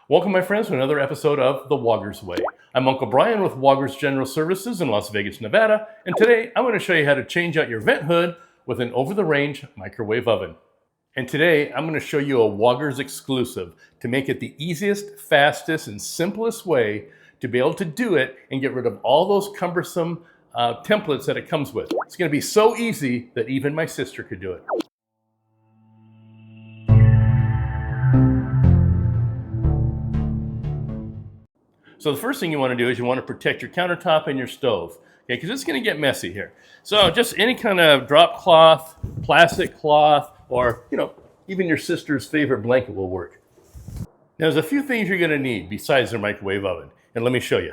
Welcome, my friends, to another episode of The Woggers Way. I'm Uncle Brian with Woggers General Services in Las Vegas, Nevada, and today I'm going to show you how to change out your vent hood with an over-the-range microwave oven. And today I'm going to show you a Woggers exclusive to make it the easiest, fastest, and simplest way to be able to do it and get rid of all those cumbersome templates that it comes with. It's going to be so easy that even my sister could do it. So the first thing you want to do is you want to protect your countertop and your stove, okay? Because it's going to get messy here. So just any kind of drop cloth, plastic cloth, or even your sister's favorite blanket will work. Now, there's a few things you're going to need besides the microwave oven, and let me show you.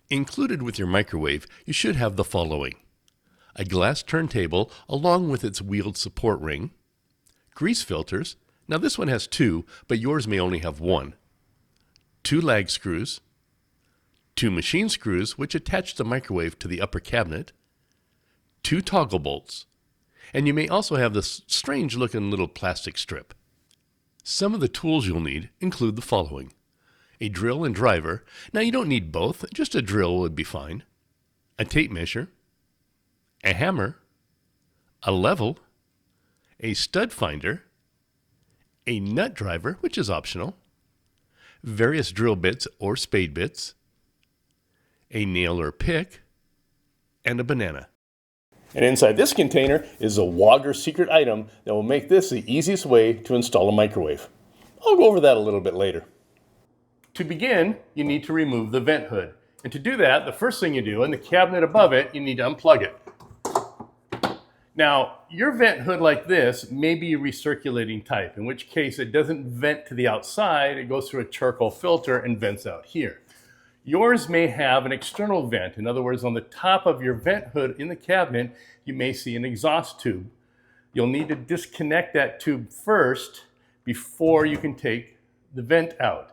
Included with your microwave, you should have the following: a glass turntable along with its wheeled support ring, grease filters. Now this one has two, but yours may only have one. 2 lag screws, 2 machine screws which attach the microwave to the upper cabinet, 2 toggle bolts, and you may also have this strange looking little plastic strip. Some of the tools you'll need include the following: a drill and driver. Now you don't need both, just a drill would be fine. A tape measure, a hammer, a level, a stud finder, a nut driver, which is optional, various drill bits or spade bits, a nail or pick, and a banana. And inside this container is a Woggers secret item that will make this the easiest way to install a microwave. I'll go over that a little bit later. To begin, you need to remove the vent hood. And to do that, the first thing you do, in the cabinet above it, you need to unplug it. Now, your vent hood like this may be a recirculating type, in which case it doesn't vent to the outside, it goes through a charcoal filter and vents out here. Yours may have an external vent. In other words, on the top of your vent hood in the cabinet, you may see an exhaust tube. You'll need to disconnect that tube first before you can take the vent out.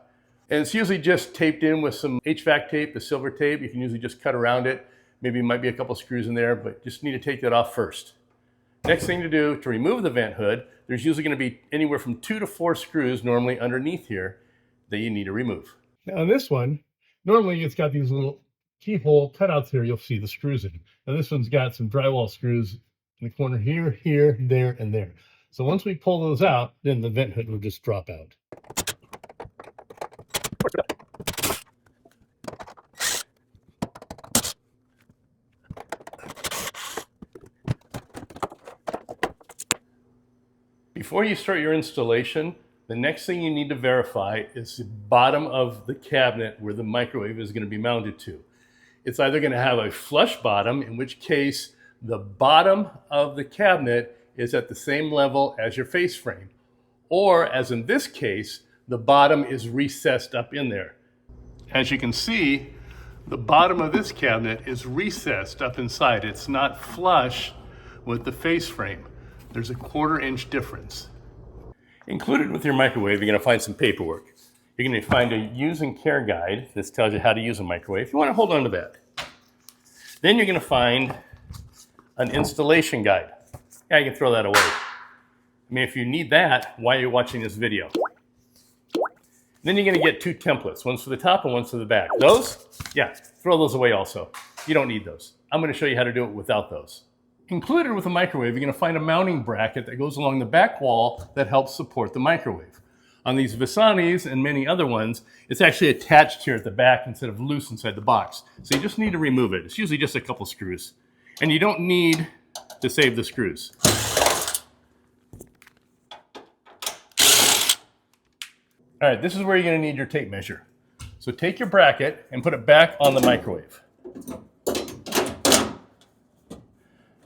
And it's usually just taped in with some HVAC tape, the silver tape. You can usually just cut around it. Maybe it might be a couple screws in there, but just need to take that off first. Next thing to do to remove the vent hood, there's usually going to be anywhere from 2 to 4 screws normally underneath here that you need to remove. Now on this one, normally it's got these little keyhole cutouts here. You'll see the screws in. Now this one's got some drywall screws in the corner here, here, there, and there. So once we pull those out, then the vent hood will just drop out. Before you start your installation, the next thing you need to verify is the bottom of the cabinet where the microwave is going to be mounted to. It's either going to have a flush bottom, in which case the bottom of the cabinet is at the same level as your face frame, or as in this case, the bottom is recessed up in there. As you can see, the bottom of this cabinet is recessed up inside. It's not flush with the face frame. There's a 1/4 inch difference. Included with your microwave, you're going to find some paperwork. You're going to find a use and care guide. This tells you how to use a microwave. You want to hold on to that. Then you're going to find an installation guide. Yeah, you can throw that away. I mean, if you need that, why are you watching this video? Then you're going to get 2 templates. One's for the top and one's for the back. Those, yeah, throw those away also. You don't need those. I'm going to show you how to do it without those. Included with the microwave, you're going to find a mounting bracket that goes along the back wall that helps support the microwave. On these Visanis and many other ones, it's actually attached here at the back instead of loose inside the box. So you just need to remove it. It's usually just a couple screws. And you don't need to save the screws. All right, this is where you're going to need your tape measure. So take your bracket and put it back on the microwave.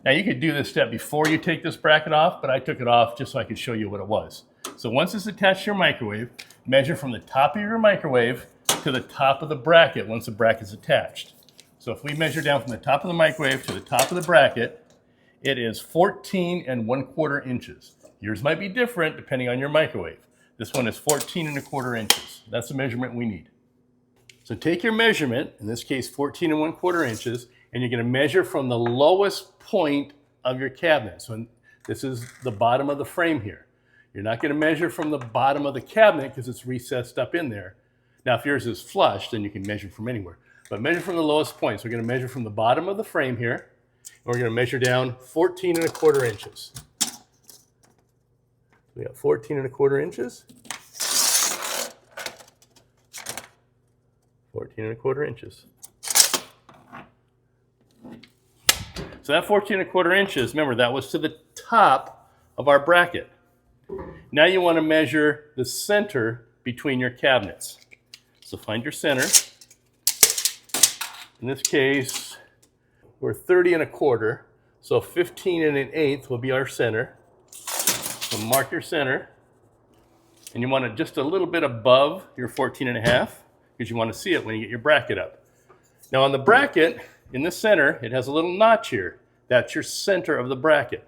Now you could do this step before you take this bracket off, but I took it off just so I could show you what it was. So once it's attached to your microwave, measure from the top of your microwave to the top of the bracket once the bracket's attached. So if we measure down from the top of the microwave to the top of the bracket, it is 14 1/4 inches. Yours might be different depending on your microwave. This one is 14 1/4 inches. That's the measurement we need. So take your measurement, in this case 14 1/4 inches, and you're going to measure from the lowest point of your cabinet. So this is the bottom of the frame here. You're not going to measure from the bottom of the cabinet because it's recessed up in there. Now, if yours is flush, then you can measure from anywhere. But measure from the lowest point. So we're going to measure from the bottom of the frame here. And we're going to measure down 14¼ inches. We got 14¼ inches. 14¼ inches. So that 14¼ inches, remember, that was to the top of our bracket. Now you want to measure the center between your cabinets. So find your center. In this case, we're 30¼ so 15⅛ will be our center. So mark your center, and you want it just a little bit above your 14½ because you want to see it when you get your bracket up. Now on the bracket, in the center, it has a little notch here. That's your center of the bracket.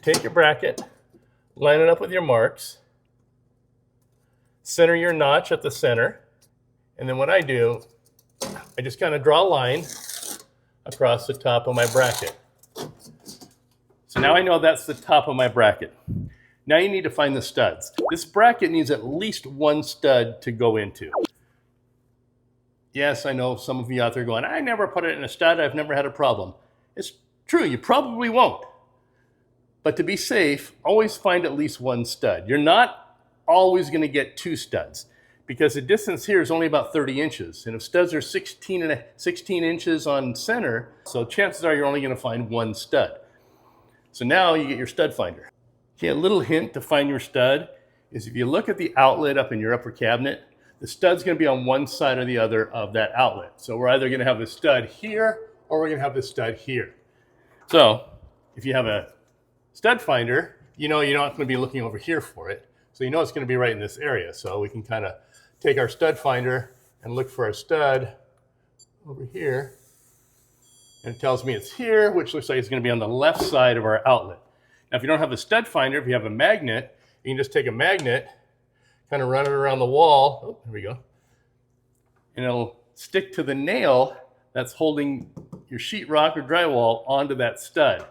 Take your bracket, line it up with your marks, center your notch at the center, and then what I do, I just kind of draw a line across the top of my bracket. So now I know that's the top of my bracket. Now you need to find the studs. This bracket needs at least one stud to go into. Yes, I know some of you out there going, I never put it in a stud, I've never had a problem. It's true, you probably won't. But to be safe, always find at least one stud. You're not always going to get 2 studs because the distance here is only about 30 inches. And if studs are 16 inches on center, so chances are you're only going to find 1 stud. So now you get your stud finder. Okay, a little hint to find your stud is if you look at the outlet up in your upper cabinet, the stud's going to be on one side or the other of that outlet. So we're either going to have the stud here or we're going to have the stud here. So if you have a stud finder, you know you're not going to be looking over here for it. So you know it's going to be right in this area. So we can kind of take our stud finder and look for a stud over here. And it tells me it's here, which looks like it's going to be on the left side of our outlet. Now, if you don't have a stud finder, if you have a magnet, you can just take a magnet, kind of run it around the wall. Oh, there we go. And it'll stick to the nail that's holding your sheetrock or drywall onto that stud.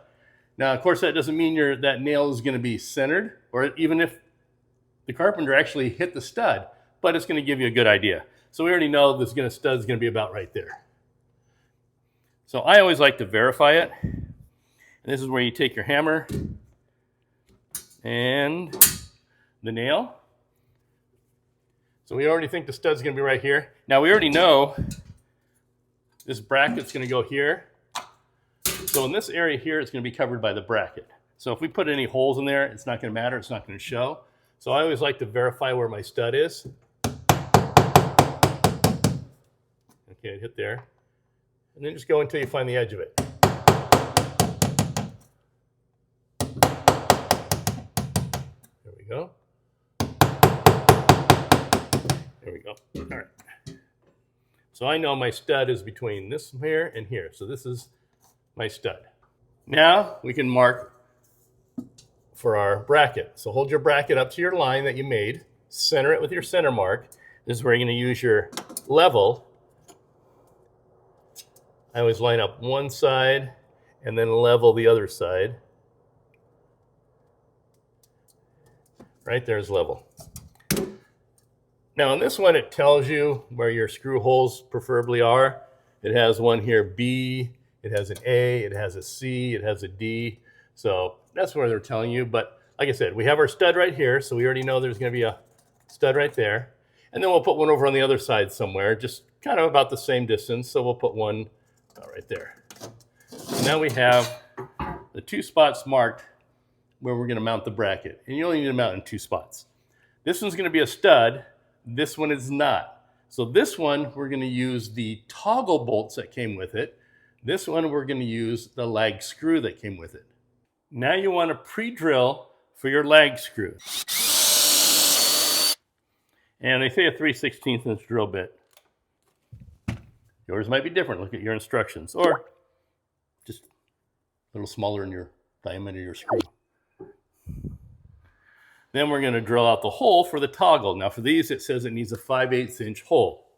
Now, of course, that doesn't mean that nail is going to be centered, or even if the carpenter actually hit the stud, but it's going to give you a good idea. So we already know this stud's going to be about right there. So I always like to verify it. And this is where you take your hammer and the nail. So we already think the stud's going to be right here. Now we already know this bracket's going to go here. So in this area here, it's going to be covered by the bracket. So if we put any holes in there, it's not going to matter. It's not going to show. So I always like to verify where my stud is. Okay, I hit there. And then just go until you find the edge of it. There we go. There we go. All right. So I know my stud is between this here and here. So this is my stud. Now we can mark for our bracket. So hold your bracket up to your line that you made. Center it with your center mark. This is where you're going to use your level. I always line up one side and then level the other side. Right there's level. Now on this one, it tells you where your screw holes preferably are. It has one here, B, it has an A, it has a C, it has a D. So that's where they're telling you. But like I said, we have our stud right here, so we already know there's going to be a stud right there. And then we'll put one over on the other side somewhere, just kind of about the same distance. So we'll put one right there. So now we have the 2 spots marked where we're going to mount the bracket. And you only need to mount in 2 spots. This one's going to be a stud. This one is not. So this one, we're going to use the toggle bolts that came with it. This one, we're going to use the lag screw that came with it. Now you want to pre-drill for your lag screw. And they say a 3/16 inch drill bit. Yours might be different. Look at your instructions. Or just a little smaller in your diameter of your screw. Then we're going to drill out the hole for the toggle. Now for these, it says it needs a 5/8 inch hole.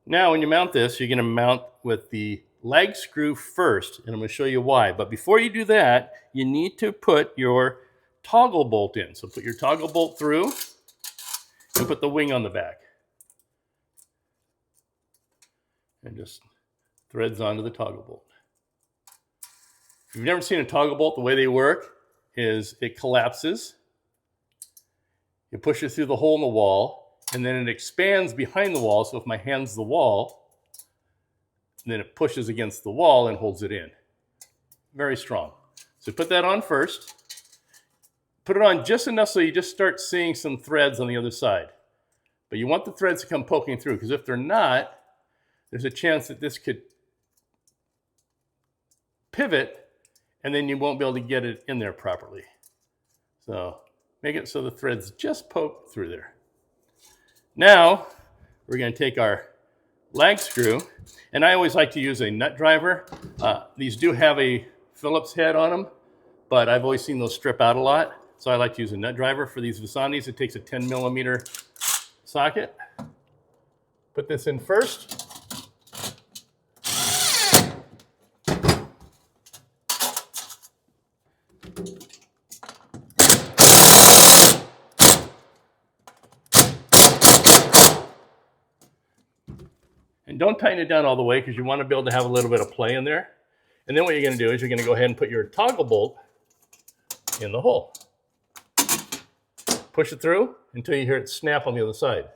Now when you mount this, you're going to mount with the lag screw first, and I'm going to show you why. But before you do that, you need to put your toggle bolt in. So put your toggle bolt through and put the wing on the back. And just threads onto the toggle bolt. If you've never seen a toggle bolt, the way they work is it collapses. You push it through the hole in the wall, and then it expands behind the wall. So if my hand's the wall, then it pushes against the wall and holds it in. Very strong. So put that on first. Put it on just enough so you just start seeing some threads on the other side. But you want the threads to come poking through, because if they're not, there's a chance that this could pivot and then you won't be able to get it in there properly. So make it so the threads just poke through there. Now we're going to take our lag screw, and I always like to use a nut driver. These do have a Phillips head on them, but I've always seen those strip out a lot. So I like to use a nut driver for these Visantis. It takes a 10 millimeter socket. Put this in first. And don't tighten it down all the way, because you want to be able to have a little bit of play in there. And then what you're going to do is you're going to go ahead and put your toggle bolt in the hole. Push it through until you hear it snap on the other side.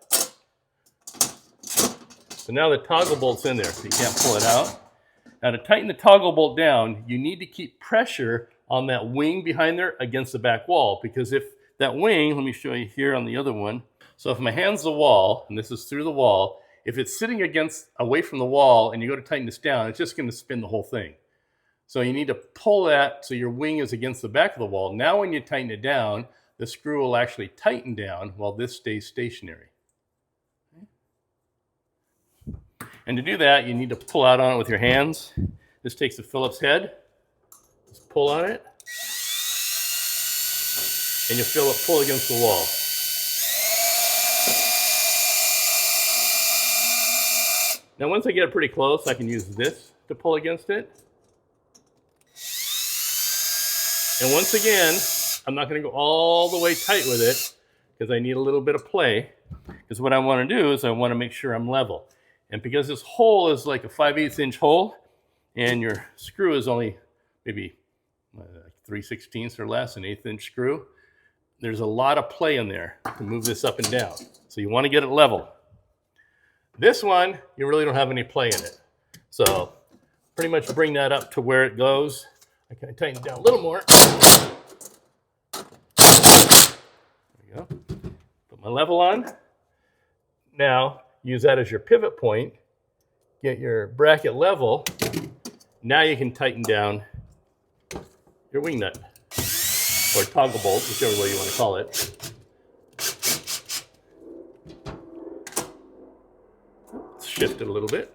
So now the toggle bolt's in there, so you can't pull it out. Now to tighten the toggle bolt down, you need to keep pressure on that wing behind there against the back wall, because if that wing, let me show you here on the other one. So if my hand's the wall, and this is through the wall, if it's sitting away from the wall and you go to tighten this down, it's just going to spin the whole thing. So you need to pull that so your wing is against the back of the wall. Now when you tighten it down, the screw will actually tighten down while this stays stationary. And to do that, you need to pull out on it with your hands. This takes the Phillips head. Just pull on it. And you feel it pull against the wall. Now once I get it pretty close, I can use this to pull against it. And once again, I'm not going to go all the way tight with it, because I need a little bit of play. Because what I want to do is I want to make sure I'm level. And because this hole is like a 5/8 inch hole, and your screw is only maybe 3/16 or less, an 1/8 inch screw, there's a lot of play in there to move this up and down. So you want to get it level. This one, you really don't have any play in it. So pretty much bring that up to where it goes. I can tighten it down a little more. There we go. Put my level on. Now, use that as your pivot point. Get your bracket level. Now you can tighten down your wing nut, or toggle bolt, whichever way you want to call it. Let's shift it a little bit.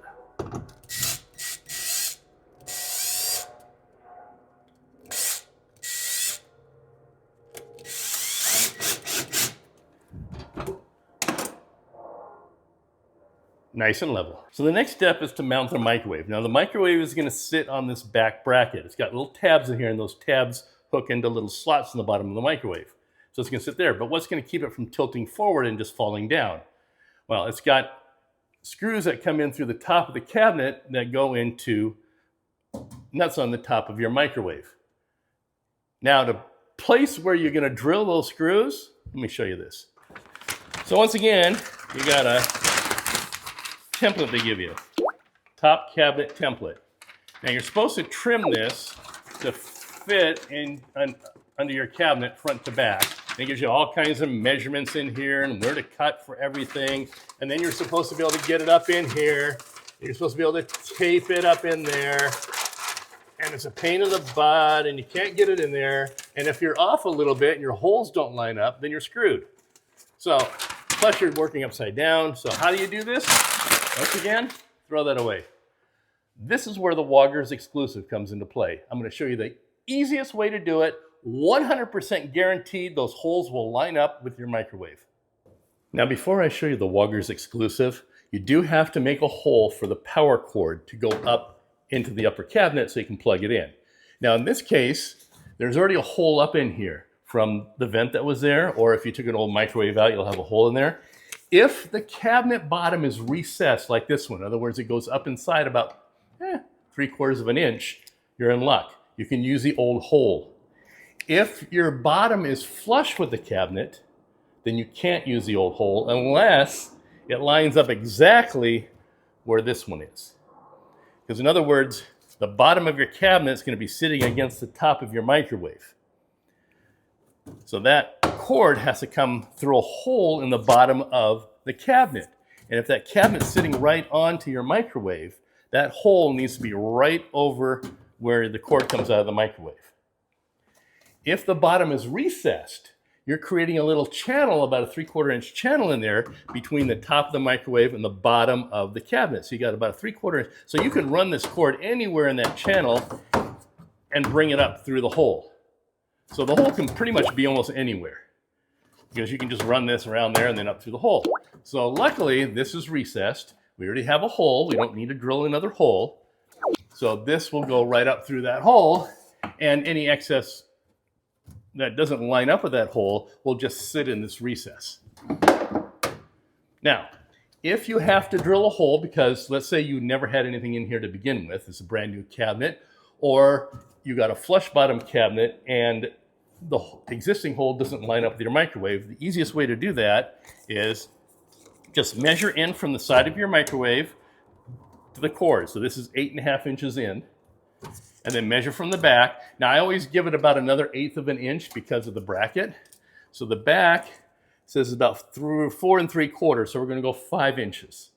Nice and level. So the next step is to mount the microwave. Now the microwave is going to sit on this back bracket. It's got little tabs in here, and those tabs hook into little slots in the bottom of the microwave. So it's going to sit there. But what's going to keep it from tilting forward and just falling down? Well, it's got screws that come in through the top of the cabinet that go into nuts on the top of your microwave. Now to place where you're going to drill those screws, let me show you this. So once again, you got a template they give you, top cabinet template. Now you're supposed to trim this to fit in under your cabinet front to back. And it gives you all kinds of measurements in here and where to cut for everything. And then you're supposed to be able to get it up in here. You're supposed to be able to tape it up in there. And it's a pain in the butt, and you can't get it in there. And if you're off a little bit and your holes don't line up, then you're screwed. So, plus you're working upside down. So how do you do this? Once again, throw that away. This is where the Woggers Exclusive comes into play. I'm going to show you the easiest way to do it. 100% guaranteed those holes will line up with your microwave. Now before I show you the Woggers Exclusive, you do have to make a hole for the power cord to go up into the upper cabinet so you can plug it in. Now in this case, there's already a hole up in here from the vent that was there, or if you took an old microwave out, you'll have a hole in there. If the cabinet bottom is recessed like this one, in other words, it goes up inside about 3/4 of an inch, you're in luck. You can use the old hole. If your bottom is flush with the cabinet, then you can't use the old hole unless it lines up exactly where this one is. Because in other words, the bottom of your cabinet is going to be sitting against the top of your microwave. So that cord has to come through a hole in the bottom of the cabinet. And if that cabinet's sitting right onto your microwave, that hole needs to be right over where the cord comes out of the microwave. If the bottom is recessed, you're creating a little channel, about a 3/4 inch channel in there between the top of the microwave and the bottom of the cabinet. So you got about a 3/4 inch. So you can run this cord anywhere in that channel and bring it up through the hole. So the hole can pretty much be almost anywhere because you can just run this around there and then up through the hole. So luckily this is recessed. We already have a hole. We don't need to drill another hole. So this will go right up through that hole, and any excess that doesn't line up with that hole will just sit in this recess. Now, if you have to drill a hole because let's say you never had anything in here to begin with, it's a brand new cabinet, or you got a flush bottom cabinet and the existing hole doesn't line up with your microwave, the easiest way to do that is just measure in from the side of your microwave to the cord. So this is 8.5 inches in. And then measure from the back. Now I always give it about another 1/8 of an inch because of the bracket. So the back says about 4 3/4, so we're going to go 5 inches.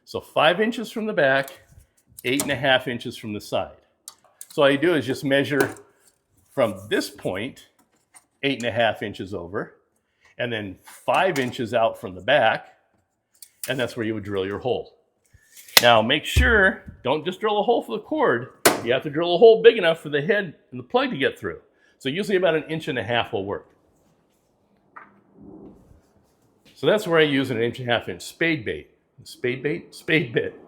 So 5 inches from the back, 8.5 inches from the side. So all you do is just measure from this point, 8.5 inches over, and then 5 inches out from the back, and that's where you would drill your hole. Now make sure, don't just drill a hole for the cord. You have to drill a hole big enough for the head and the plug to get through. So usually about 1.5 inches will work. So that's where I use an 1.5 inch spade bait. Spade bit.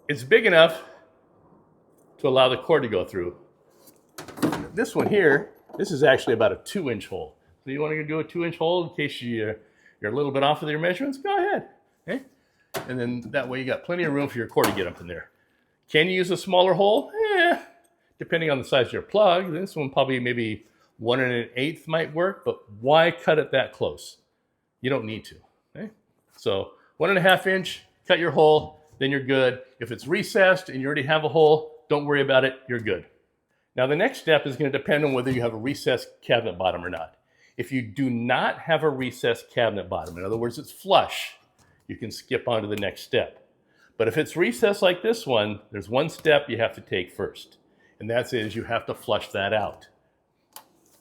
It's big enough to allow the cord to go through. This one here, this is actually about a 2-inch hole. So you want to do a 2-inch hole in case you're a little bit off with your measurements, go ahead. Okay? And then that way you got plenty of room for your cord to get up in there. Can you use a smaller hole? Depending on the size of your plug. This one probably maybe 1 1/8 might work, but why cut it that close? You don't need to. Okay? So 1.5 inch, cut your hole, then you're good. If it's recessed and you already have a hole, don't worry about it, you're good. Now the next step is going to depend on whether you have a recessed cabinet bottom or not. If you do not have a recessed cabinet bottom, in other words, it's flush, you can skip on to the next step. But if it's recessed like this one, there's one step you have to take first, and that is you have to flush that out.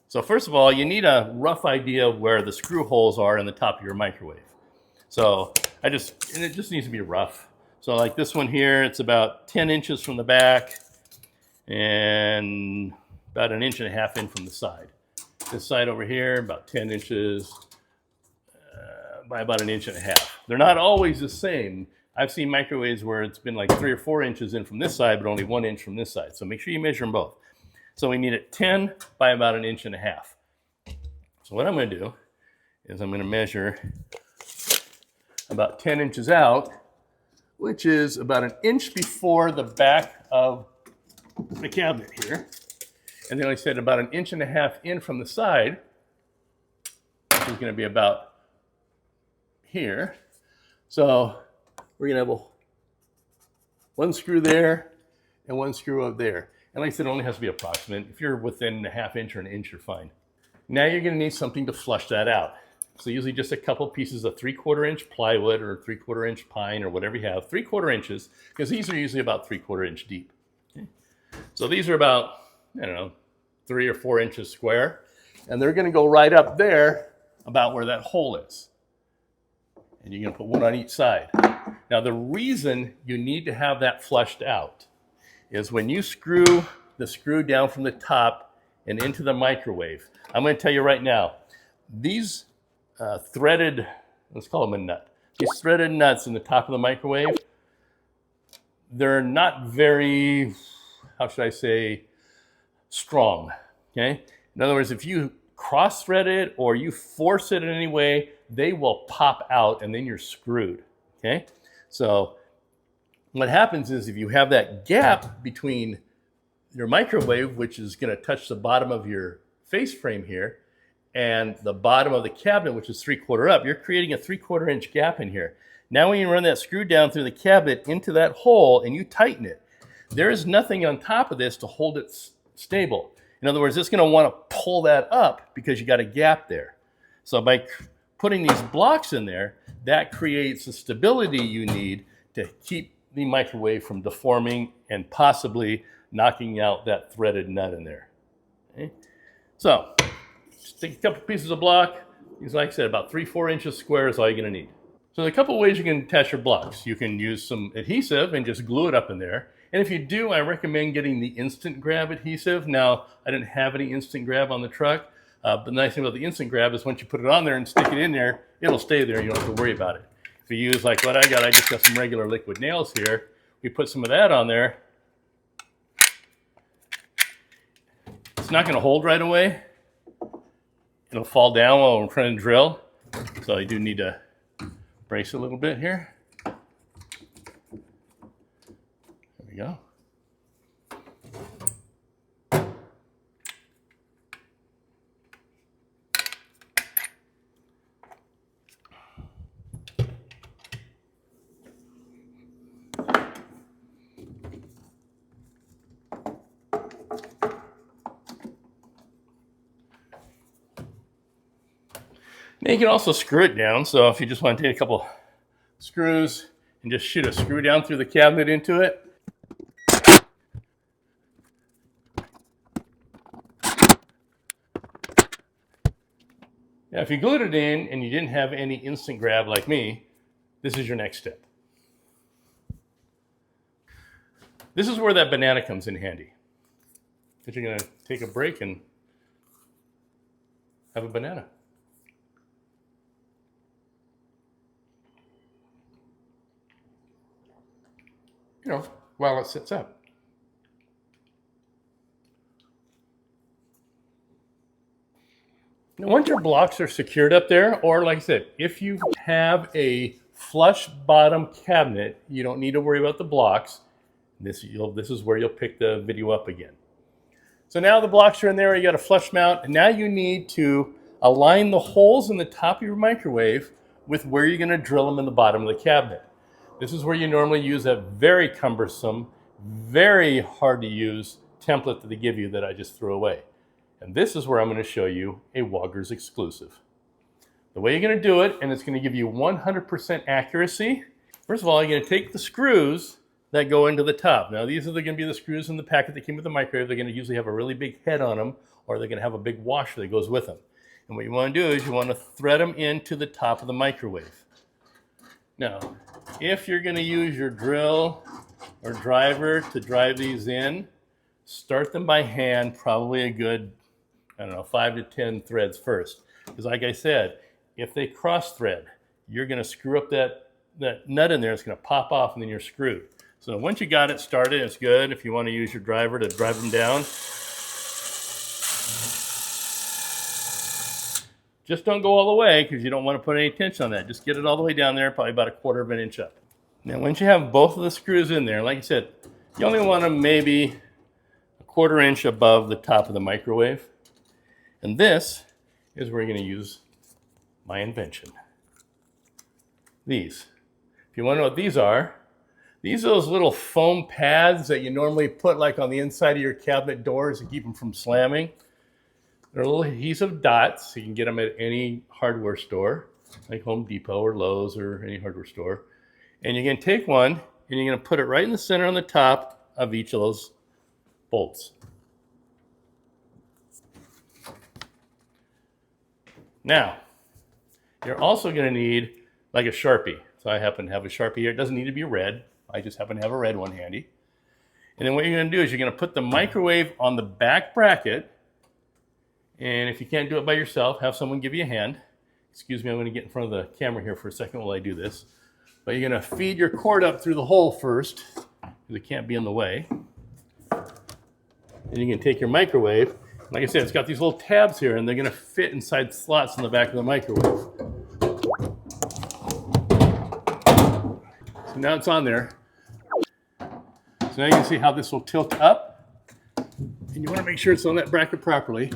So first of all, you need a rough idea of where the screw holes are in the top of your microwave. So and it just needs to be rough. So like this one here, it's about 10 inches from the back and about 1.5 inches in from the side. This side over here, about 10 inches by about 1.5 inches. They're not always the same. I've seen microwaves where it's been like 3 or 4 inches in from this side, but only 1 inch from this side. So make sure you measure them both. So we need it 10 by about 1.5 inches. So what I'm going to do is I'm going to measure about 10 inches out, which is about 1 inch before the back of the cabinet here. And then I said about 1.5 inches in from the side, which is going to be about here. So we're going to have one screw there and one screw up there. And like I said, it only has to be approximate. If you're within 1/2 inch or 1 inch, you're fine. Now you're going to need something to flush that out. So usually just a couple pieces of 3/4 inch plywood or 3/4 inch pine or whatever you have. 3/4 inches, because these are usually about 3/4 inch deep. Okay. So these are about, 3 or 4 inches square. And they're going to go right up there about where that hole is. And you're going to put one on each side. Now the reason you need to have that flushed out is when you screw the screw down from the top and into the microwave. I'm going to tell you right now, these threaded, let's call them a nut. These threaded nuts in the top of the microwave, they're not very how should I say, strong, okay? In other words, if you cross-thread it or you force it in any way, they will pop out and then you're screwed, okay? So what happens is if you have that gap between your microwave, which is going to touch the bottom of your face frame here, and the bottom of the cabinet, which is 3/4 up, you're creating a 3/4 inch gap in here. Now when you run that screw down through the cabinet into that hole and you tighten it, there is nothing on top of this to hold it stable. In other words, it's going to want to pull that up because you got a gap there. So by putting these blocks in there, that creates the stability you need to keep the microwave from deforming and possibly knocking out that threaded nut in there. Okay? So just take a couple pieces of block. These, like I said, about 3-4 inches square is all you're going to need. So there are a couple ways you can attach your blocks. You can use some adhesive and just glue it up in there. And if you do, I recommend getting the instant grab adhesive. Now, I didn't have any instant grab on the truck, but the nice thing about the instant grab is once you put it on there and stick it in there, it'll stay there. You don't have to worry about it. If you use like what I just got some regular liquid nails here. We put some of that on there. It's not going to hold right away. It'll fall down while we're trying to drill. So I do need to brace a little bit here. There we go. Now you can also screw it down. So if you just want to take a couple screws and just shoot a screw down through the cabinet into it. Now if you glued it in and you didn't have any instant grab like me, this is your next step. This is where that banana comes in handy. Because you're going to take a break and have a banana. You know, while it sits up. Now, once your blocks are secured up there, or like I said, if you have a flush bottom cabinet, you don't need to worry about the blocks. This is where you'll pick the video up again. So now the blocks are in there, you got a flush mount, and now you need to align the holes in the top of your microwave with where you're going to drill them in the bottom of the cabinet. This is where you normally use a very cumbersome, very hard to use template that they give you that I just threw away. And this is where I'm going to show you a Woggers exclusive. The way you're going to do it, and it's going to give you 100% accuracy. First of all, you're going to take the screws that go into the top. Now these are going to be the screws in the packet that came with the microwave. They're going to usually have a really big head on them, or they're going to have a big washer that goes with them. And what you want to do is you want to thread them into the top of the microwave. Now, if you're going to use your drill or driver to drive these in, start them by hand, probably a good, 5 to 10 threads first. Because like I said, if they cross thread, you're going to screw up that nut in there. It's going to pop off and then you're screwed. So once you got it started, it's good. If you want to use your driver to drive them down, just don't go all the way because you don't want to put any tension on that. Just get it all the way down there, probably about 1/4 inch up. Now, once you have both of the screws in there, like I said, you only want them maybe 1/4 inch above the top of the microwave. And this is where you're going to use my invention. These. If you want to know what these are those little foam pads that you normally put like on the inside of your cabinet doors to keep them from slamming. They're little adhesive dots. You can get them at any hardware store, like Home Depot or Lowe's or any hardware store. And you're going to take one and you're going to put it right in the center on the top of each of those bolts. Now, you're also going to need like a Sharpie. So I happen to have a Sharpie here. It doesn't need to be red. I just happen to have a red one handy. And then what you're going to do is you're going to put the microwave on the back bracket. And if you can't do it by yourself, have someone give you a hand. Excuse me, I'm going to get in front of the camera here for a second while I do this. But you're going to feed your cord up through the hole first, because it can't be in the way. And you can take your microwave. Like I said, it's got these little tabs here, and they're going to fit inside slots in the back of the microwave. So now it's on there. So now you can see how this will tilt up. And you want to make sure it's on that bracket properly.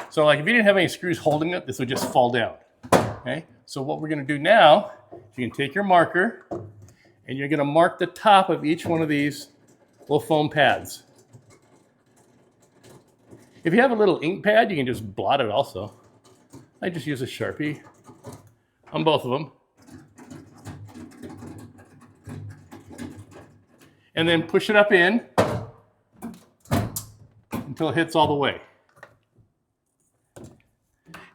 So like if you didn't have any screws holding it, this would just fall down. Okay? So what we're going to do now, you can take your marker, and you're going to mark the top of each one of these little foam pads. If you have a little ink pad, you can just blot it also. I just use a Sharpie on both of them. And then push it up in until it hits all the way. And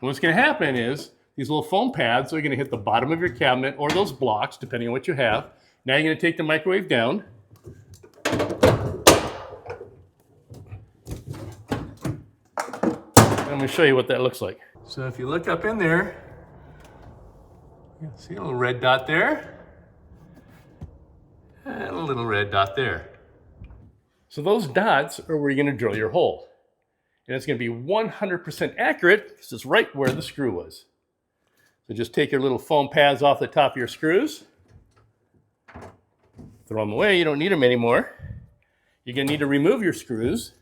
what's going to happen is these little foam pads are going to hit the bottom of your cabinet or those blocks, depending on what you have. Now you're going to take the microwave down. I'm going to show you what that looks like. So if you look up in there, you can see a little red dot there, and a little red dot there. So those dots are where you're going to drill your hole. And it's going to be 100% accurate because it's right where the screw was. So just take your little foam pads off the top of your screws, throw them away, you don't need them anymore. You're going to need to remove your screws.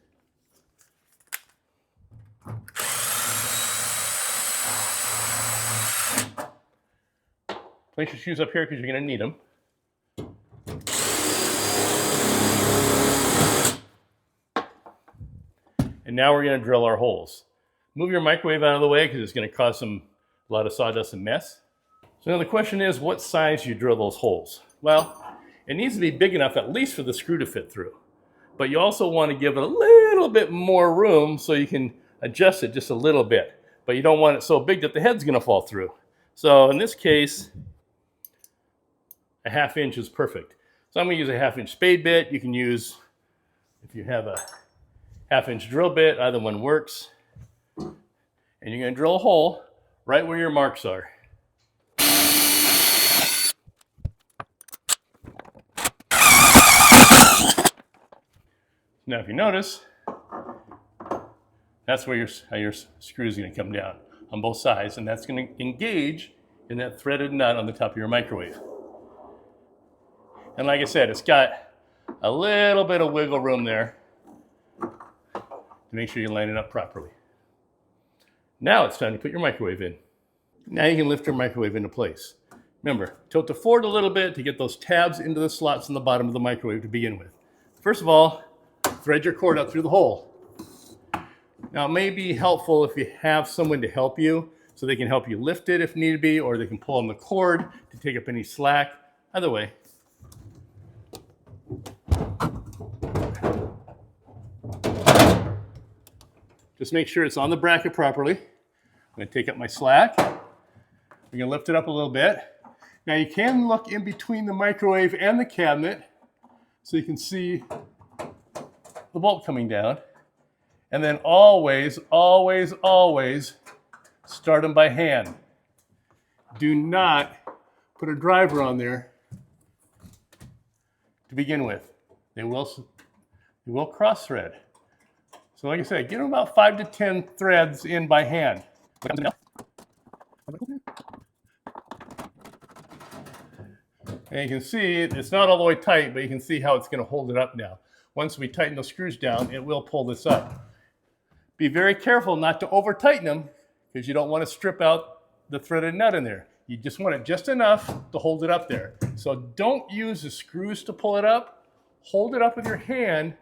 Place your shoes up here because you're going to need them. And now we're going to drill our holes. Move your microwave out of the way because it's going to cause a lot of sawdust and mess. So now the question is, what size you drill those holes? Well, it needs to be big enough at least for the screw to fit through. But you also want to give it a little bit more room so you can adjust it just a little bit. But you don't want it so big that the head's going to fall through. So in this case, a 1/2 inch is perfect. So I'm going to use a 1/2 inch spade bit. You can use, if you have a 1/2 inch drill bit, either one works. And you're going to drill a hole right where your marks are. Now if you notice, that's where your screw is going to come down on both sides, and that's going to engage in that threaded nut on the top of your microwave. And like I said, it's got a little bit of wiggle room there to make sure you line it up properly. Now it's time to put your microwave in. Now you can lift your microwave into place. Remember, tilt it forward a little bit to get those tabs into the slots in the bottom of the microwave to begin with. First of all, thread your cord up through the hole. Now it may be helpful if you have someone to help you, so they can help you lift it if need be, or they can pull on the cord to take up any slack. Either way. Just make sure it's on the bracket properly. I'm going to take up my slack. I'm going to lift it up a little bit. Now you can look in between the microwave and the cabinet so you can see the bolt coming down. And then always, always, always start them by hand. Do not put a driver on there to begin with. They will cross thread. So like I said, get them about 5 to 10 threads in by hand. And you can see it's not all the way tight, but you can see how it's going to hold it up now. Once we tighten those screws down, it will pull this up. Be very careful not to over tighten them because you don't want to strip out the threaded nut in there. You just want it just enough to hold it up there. So don't use the screws to pull it up. Hold it up with your hand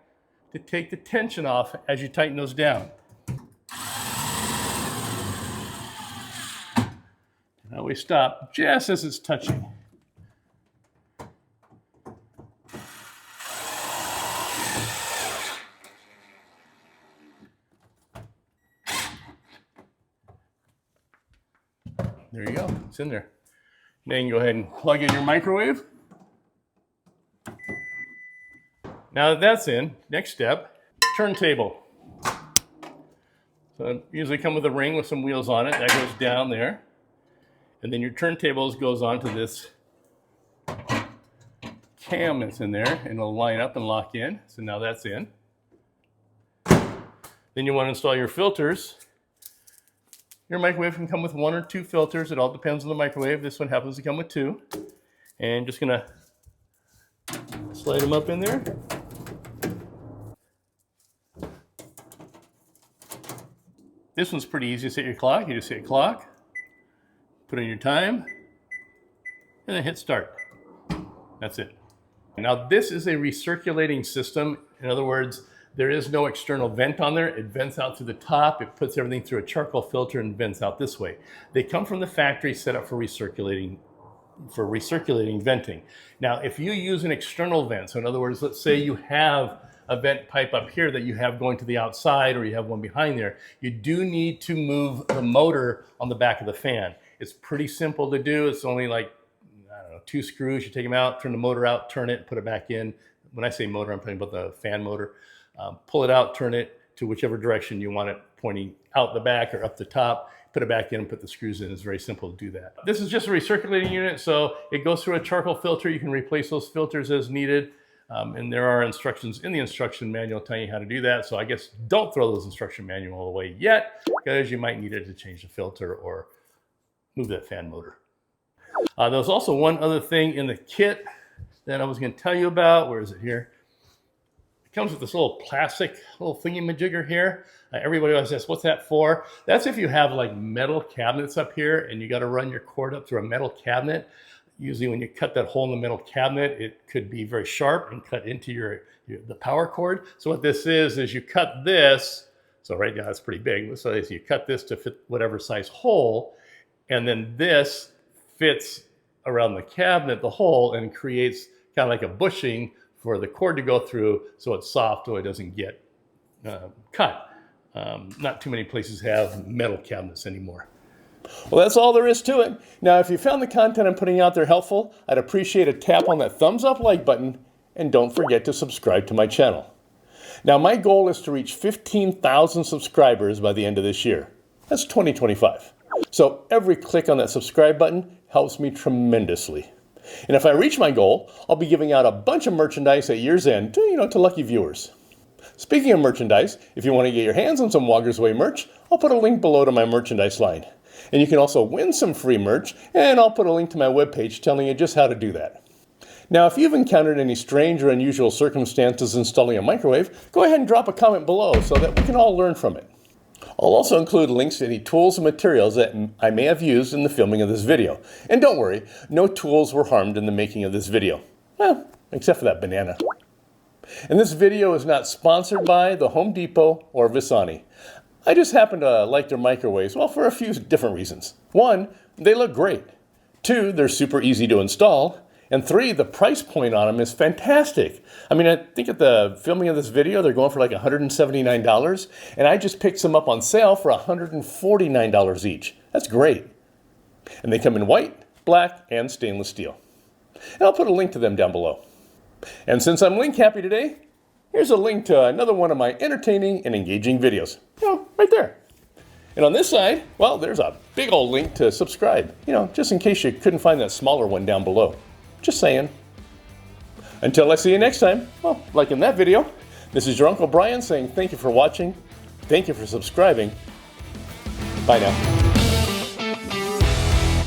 to take the tension off as you tighten those down. Now we stop just as it's touching. There you go, it's in there. Now you can go ahead and plug in your microwave. Now that that's in, next step, turntable. So I usually come with a ring with some wheels on it. That goes down there. And then your turntables goes onto this cam that's in there, and it'll line up and lock in. So now that's in. Then you want to install your filters. Your microwave can come with 1 or 2 filters. It all depends on the microwave. This one happens to come with 2. And just gonna slide them up in there. This one's pretty easy to set your clock. You just hit clock, put in your time, and then hit start. That's it. Now this is a recirculating system. In other words, there is no external vent on there. It vents out through the top. It puts everything through a charcoal filter and vents out this way. They come from the factory set up for recirculating venting. Now, if you use an external vent, so in other words, let's say you have a vent pipe up here that you have going to the outside, or you have one behind there, you do need to move the motor on the back of the fan. It's pretty simple to do. It's only like, I don't know, 2 screws. You take them out, turn the motor out, turn it, put it back in. When I say motor, I'm talking about the fan motor. Pull it out, turn it to whichever direction you want it, pointing out the back or up the top. Put it back in and put the screws in. It's very simple to do that. This is just a recirculating unit, so it goes through a charcoal filter. You can replace those filters as needed. And there are instructions in the instruction manual telling you how to do that. So I guess don't throw those instruction manual away yet, because you might need it to change the filter or move that fan motor. There's also one other thing in the kit that I was going to tell you about. Where is it here? It comes with this little plastic little thingy-majigger here. Everybody always asks, what's that for? That's if you have like metal cabinets up here and you got to run your cord up through a metal cabinet. Usually when you cut that hole in the metal cabinet, it could be very sharp and cut into the power cord. So what this is you cut this. So right now it's pretty big. So you cut this to fit whatever size hole. And then this fits around the cabinet, the hole, and creates kind of like a bushing for the cord to go through, so it's soft so it doesn't get cut. Not too many places have metal cabinets anymore. Well, that's all there is to it. Now, if you found the content I'm putting out there helpful, I'd appreciate a tap on that thumbs up like button, and don't forget to subscribe to my channel. Now, my goal is to reach 15,000 subscribers by the end of this year. That's 2025. So every click on that subscribe button helps me tremendously. And if I reach my goal, I'll be giving out a bunch of merchandise at year's end to lucky viewers. Speaking of merchandise, if you want to get your hands on some Woggers Way merch, I'll put a link below to my merchandise line. And you can also win some free merch, and I'll put a link to my webpage telling you just how to do that. Now, if you've encountered any strange or unusual circumstances installing a microwave, go ahead and drop a comment below so that we can all learn from it. I'll also include links to any tools and materials that I may have used in the filming of this video. And don't worry, no tools were harmed in the making of this video. Well, except for that banana. And this video is not sponsored by the Home Depot or Visani. I just happen to like their microwaves, well, for a few different reasons. 1, they look great. 2, they're super easy to install. And 3, the price point on them is fantastic. I mean, I think at the filming of this video, they're going for like $179, and I just picked some up on sale for $149 each. That's great. And they come in white, black, and stainless steel. And I'll put a link to them down below. And since I'm link happy today, here's a link to another one of my entertaining and engaging videos. Right there. And on this side, well, there's a big old link to subscribe. Just in case you couldn't find that smaller one down below. Just saying. Until I see you next time, well, like in that video, this is your Uncle Brian saying thank you for watching, thank you for subscribing. Bye now.